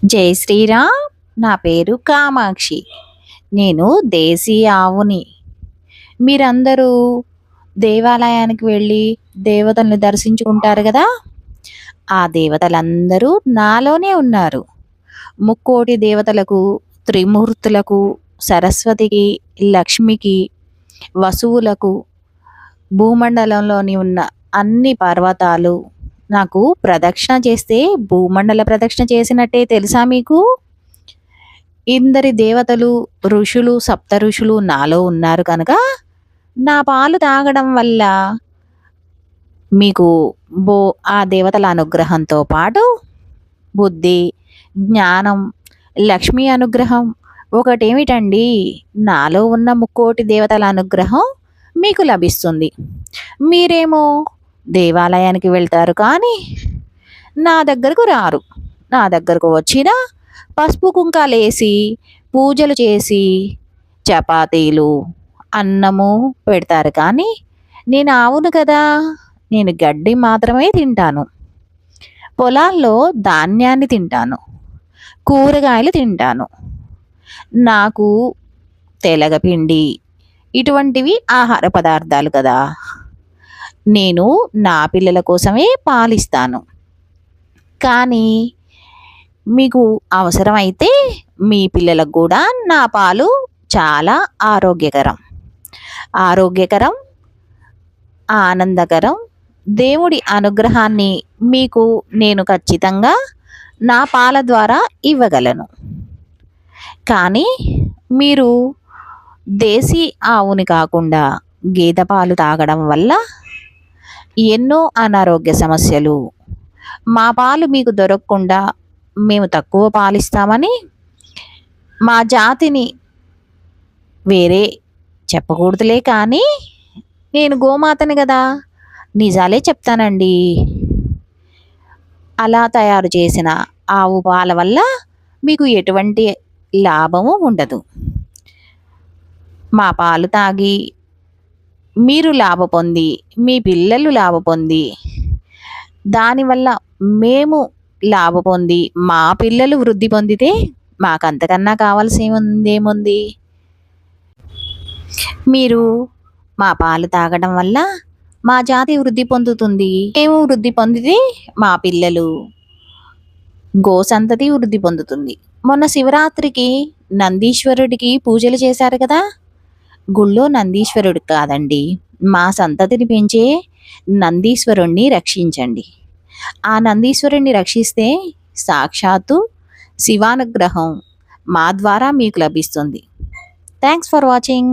జై శ్రీరామ్. నా పేరు కామాక్షి. నేను దేశీ ఆవుని. మీరందరూ దేవాలయానికి వెళ్ళి దేవతల్ని దర్శించుకుంటారు కదా. ఆ దేవతలందరూ నాలోనే ఉన్నారు. ముక్కోటి దేవతలకు, త్రిమూర్తులకు, సరస్వతికి, లక్ష్మికి, వసువులకు, భూమండలంలోని ఉన్న అన్ని పర్వతాలు నాకు ప్రదక్షిణ చేస్తే భూమండల ప్రదక్షిణ చేసినట్టే తెలుసా మీకు? ఇందరి దేవతలు, ఋషులు, సప్త ఋషులు నాలో ఉన్నారు కనుక నా పాలు తాగడం వల్ల మీకు ఆ దేవతల అనుగ్రహంతో పాటు బుద్ధి, జ్ఞానం, లక్ష్మీ అనుగ్రహం ఒకటేమిటండి, నాలో ఉన్న ముక్కోటి దేవతల అనుగ్రహం మీకు లభిస్తుంది. మీరేమో దేవాలయానికి వెళ్తారు కానీ నా దగ్గరకు రారు. నా దగ్గరకు వచ్చినా పసుపు కుంకాలేసి పూజలు చేసి చపాతీలు, అన్నము పెడతారు కానీ నేను ఆవును కదా, నేను గడ్డి మాత్రమే తింటాను. పొలాల్లో ధాన్యాన్ని తింటాను, కూరగాయలు తింటాను. నాకు తెలగపిండి ఇటువంటివి ఆహార పదార్థాలు కదా. నేను నా పిల్లల కోసమే పాలిస్తాను. కానీ మీకు అవసరమైతే మీ పిల్లలకు కూడా నా పాలు చాలా ఆరోగ్యకరం, ఆనందకరం. దేవుడి అనుగ్రహాన్ని మీకు నేను ఖచ్చితంగా నా పాల ద్వారా ఇవ్వగలను. కానీ మీరు దేశీ ఆవుని కాకుండా గేదె పాలు తాగడం వల్ల ఎన్నో అనారోగ్య సమస్యలు, మా పాలు మీకు దొరకకుండా మేము తక్కువ పాలిస్తామని మా జాతిని వేరే చెప్పకూడదులే. కానీ నేను గోమాతని కదా, నిజాలే చెప్తానండి. అలా తయారు చేసిన ఆవు పాల వల్ల మీకు ఎటువంటి లాభము ఉండదు. మా పాలు తాగి మీరు లాభ పొంది, మీ పిల్లలు లాభ పొంది, దానివల్ల మేము లాభ పొంది మా పిల్లలు వృద్ధి పొందితే మాకంతకన్నా కావాల్సిందేముంది? మీరు మా పాలు తాగడం వల్ల మా జాతి వృద్ధి పొందుతుంది. మేము వృద్ధి పొందితే మా పిల్లలు, గోసంతతి వృద్ధి పొందుతుంది. మొన్న శివరాత్రికి నందీశ్వరుడికి పూజలు చేశారు కదా. గుళ్ళో నందీశ్వరుడు కాదండి, మా సంతతిని పెంచే నందీశ్వరుణ్ణి రక్షించండి. ఆ నందీశ్వరుణ్ణి రక్షిస్తే సాక్షాత్తు శివానుగ్రహం మా ద్వారా మీకు లభిస్తుంది. Thanks for watching.